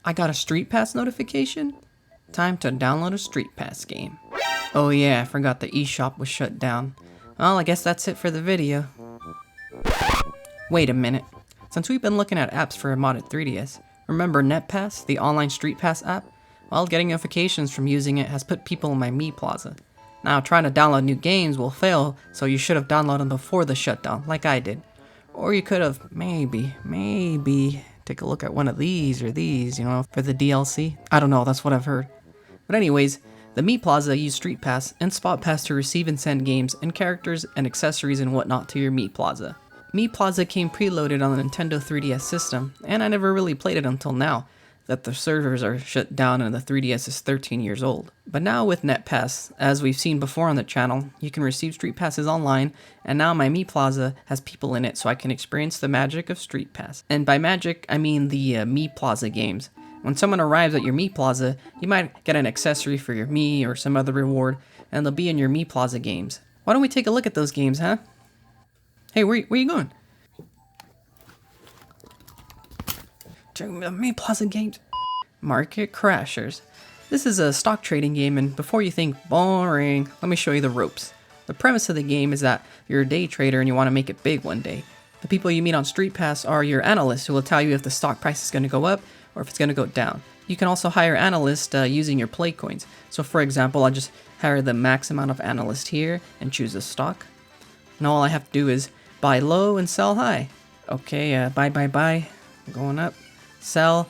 I got a StreetPass notification? Time to download a StreetPass game. Oh yeah, I forgot the eShop was shut down. Well, I guess that's it for the video. Wait a minute. Since we've been looking at apps for a modded 3DS, remember NetPass, the online StreetPass app? Well, getting notifications from using it has put people in my Mii Plaza. Now, trying to download new games will fail, so you should have downloaded them before the shutdown, like I did. Or you could have, maybe, take a look at one of these or these, for the DLC. I don't know, that's what I've heard. But anyways, the Mii Plaza used StreetPass and SpotPass to receive and send games and characters and accessories and whatnot to your Mii Plaza. Mii Plaza came preloaded on the Nintendo 3DS system, and I never really played it until now, that the servers are shut down and the 3DS is 13 years old. But now with NetPass, as we've seen before on the channel, you can receive StreetPasses online, and now my Mii Plaza has people in it so I can experience the magic of StreetPass. And by magic, I mean the Mii Plaza games. When someone arrives at your Mii Plaza, you might get an accessory for your Mii or some other reward, and they'll be in your Mii Plaza games. Why don't we take a look at those games, huh? Hey, where you going? Check the Mii Plaza games. Market Crashers. This is a stock trading game, and before you think boring, let me show you the ropes. The premise of the game is that you're a day trader and you want to make it big one day. The people you meet on StreetPass are your analysts who will tell you if the stock price is going to go up or if it's going to go down. You can also hire analysts using your play coins. So for example, I'll just hire the max amount of analyst here and choose a stock. And all I have to do is buy low and sell high. Okay, buy. Going up. Sell.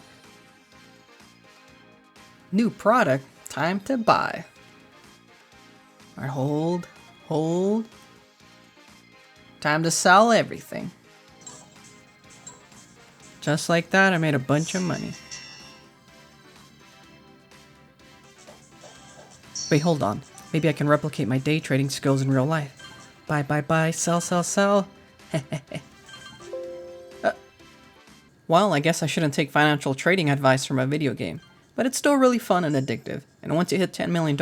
New product. Time to buy. Alright, hold. Time to sell everything. Just like that, I made a bunch of money. Wait, hold on. Maybe I can replicate my day trading skills in real life. Buy, sell. Well, I guess I shouldn't take financial trading advice from a video game, but it's still really fun and addictive, and once you hit $10 million,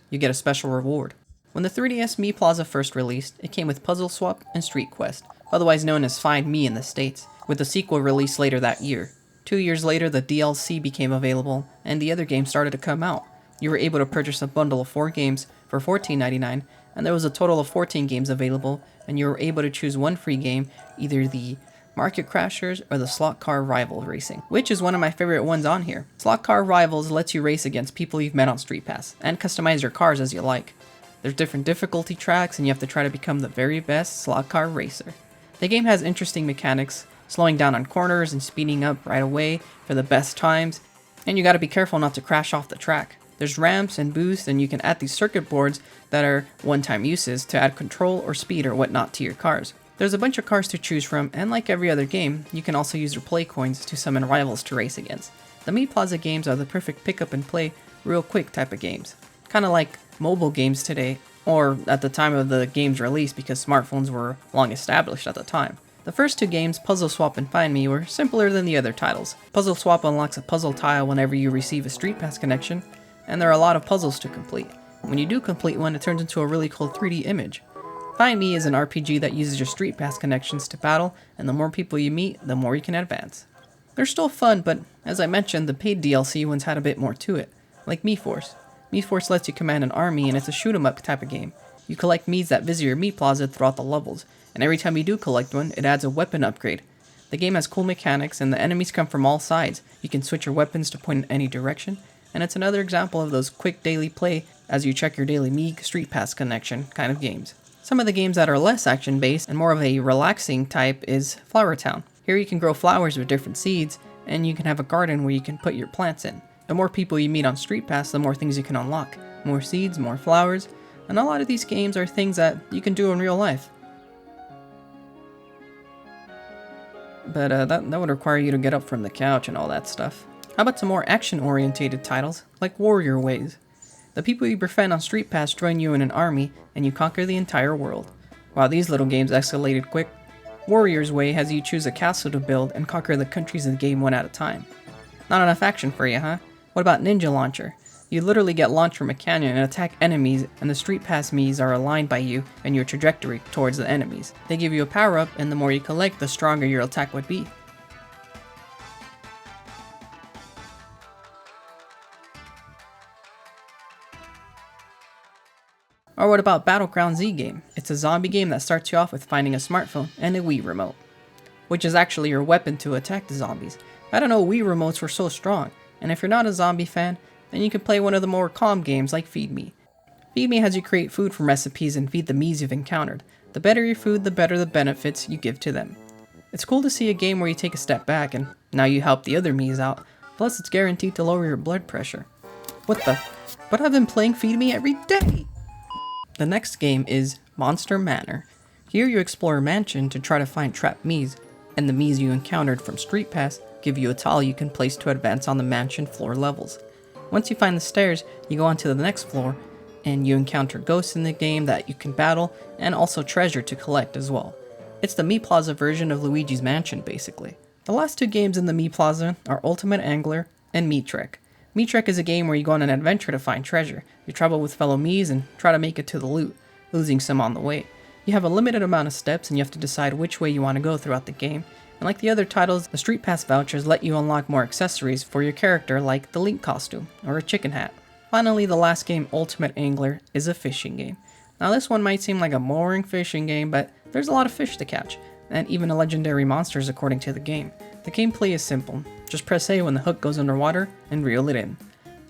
you get a special reward. When the 3DS Mii Plaza first released, it came with Puzzle Swap and Street Quest, otherwise known as Find Me in the States, with the sequel released later that year. 2 years later, the DLC became available, and the other games started to come out. You were able to purchase a bundle of 4 games for $14.99, and there was a total of 14 games available, and you were able to choose one free game, either the Market Crashers or the Slot Car Rival Racing, which is one of my favorite ones on here. Slot Car Rivals lets you race against people you've met on StreetPass, and customize your cars as you like. There's different difficulty tracks, and you have to try to become the very best slot car racer. The game has interesting mechanics, slowing down on corners and speeding up right away for the best times, and you gotta be careful not to crash off the track. There's ramps and boosts, and you can add these circuit boards that are one-time uses to add control or speed or whatnot to your cars. There's a bunch of cars to choose from, and like every other game, you can also use your play coins to summon rivals to race against. The Mii Plaza games are the perfect pick up and play real quick type of games. Kinda like mobile games today, or at the time of the game's release because smartphones were long established at the time. The first 2 games, Puzzle Swap and Find Me, were simpler than the other titles. Puzzle Swap unlocks a puzzle tile whenever you receive a StreetPass connection, and there are a lot of puzzles to complete. When you do complete one, it turns into a really cool 3D image. Find Me is an RPG that uses your StreetPass connections to battle, and the more people you meet, the more you can advance. They're still fun, but as I mentioned, the paid DLC ones had a bit more to it, like Mii Force. Mii Force lets you command an army, and it's a shoot-'em-up type of game. You collect Miis that visit your Mii Plaza throughout the levels, and every time you do collect one, it adds a weapon upgrade. The game has cool mechanics, and the enemies come from all sides. You can switch your weapons to point in any direction, and it's another example of those quick daily play as you check your daily Mii StreetPass connection kind of games. Some of the games that are less action-based and more of a relaxing type is Flower Town. Here you can grow flowers with different seeds, and you can have a garden where you can put your plants in. The more people you meet on StreetPass, the more things you can unlock. More seeds, more flowers, and a lot of these games are things that you can do in real life. But that would require you to get up from the couch and all that stuff. How about some more action-orientated titles, like Warrior Ways? The people you befriend on StreetPass join you in an army, and you conquer the entire world. Wow, these little games escalated quick. Warrior's Way has you choose a castle to build and conquer the countries of the game one at a time. Not enough action for you, huh? What about Ninja Launcher? You literally get launched from a canyon and attack enemies, and the StreetPass Miis are aligned by you and your trajectory towards the enemies. They give you a power-up, and the more you collect, the stronger your attack would be. Or what about Battleground Z game? It's a zombie game that starts you off with finding a smartphone and a Wii remote, which is actually your weapon to attack the zombies. I don't know, Wii remotes were so strong, and if you're not a zombie fan, then you can play one of the more calm games like Feed Me. Feed Me has you create food from recipes and feed the Miis you've encountered. The better your food, the better the benefits you give to them. It's cool to see a game where you take a step back and now you help the other Miis out, plus it's guaranteed to lower your blood pressure. What the? But I've been playing Feed Me every day! The next game is Monster Manor. Here you explore a mansion to try to find trapped Miis, and the Miis you encountered from StreetPass give you a tile you can place to advance on the mansion floor levels. Once you find the stairs, you go on to the next floor, and you encounter ghosts in the game that you can battle, and also treasure to collect as well. It's the Mii Plaza version of Luigi's Mansion, basically. The last two games in the Mii Plaza are Ultimate Angler and Mii Trek. Mii Trek is a game where you go on an adventure to find treasure. You travel with fellow Miis and try to make it to the loot, losing some on the way. You have a limited amount of steps and you have to decide which way you want to go throughout the game. And like the other titles, the StreetPass vouchers let you unlock more accessories for your character like the Link costume or a chicken hat. Finally, the last game, Ultimate Angler, is a fishing game. Now this one might seem like a boring fishing game, but there's a lot of fish to catch, and even legendary monsters according to the game. The gameplay is simple. Just press A when the hook goes underwater and reel it in.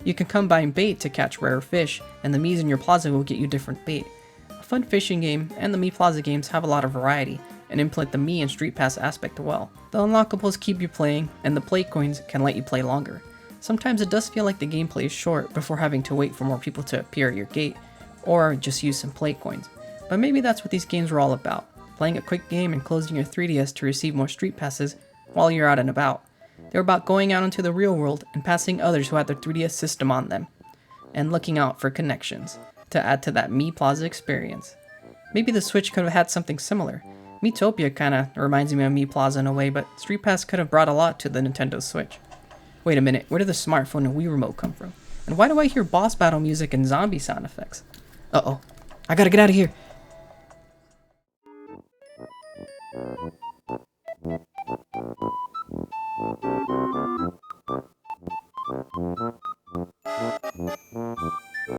You can combine bait to catch rare fish, and the Miis in your plaza will get you different bait. A fun fishing game, and the Mii Plaza games have a lot of variety, and implement the Mii and StreetPass aspect well. The unlockables keep you playing, and the play coins can let you play longer. Sometimes it does feel like the gameplay is short before having to wait for more people to appear at your gate, or just use some play coins. But maybe that's what these games were all about, playing a quick game and closing your 3DS to receive more street passes while you're out and about. They were about going out into the real world and passing others who had their 3DS system on them, and looking out for connections to add to that Mii Plaza experience. Maybe the Switch could have had something similar. Miitopia kinda reminds me of Mii Plaza in a way, but StreetPass could have brought a lot to the Nintendo Switch. Wait a minute, where did the smartphone and Wii remote come from? And why do I hear boss battle music and zombie sound effects? Uh-oh, I gotta get out of here!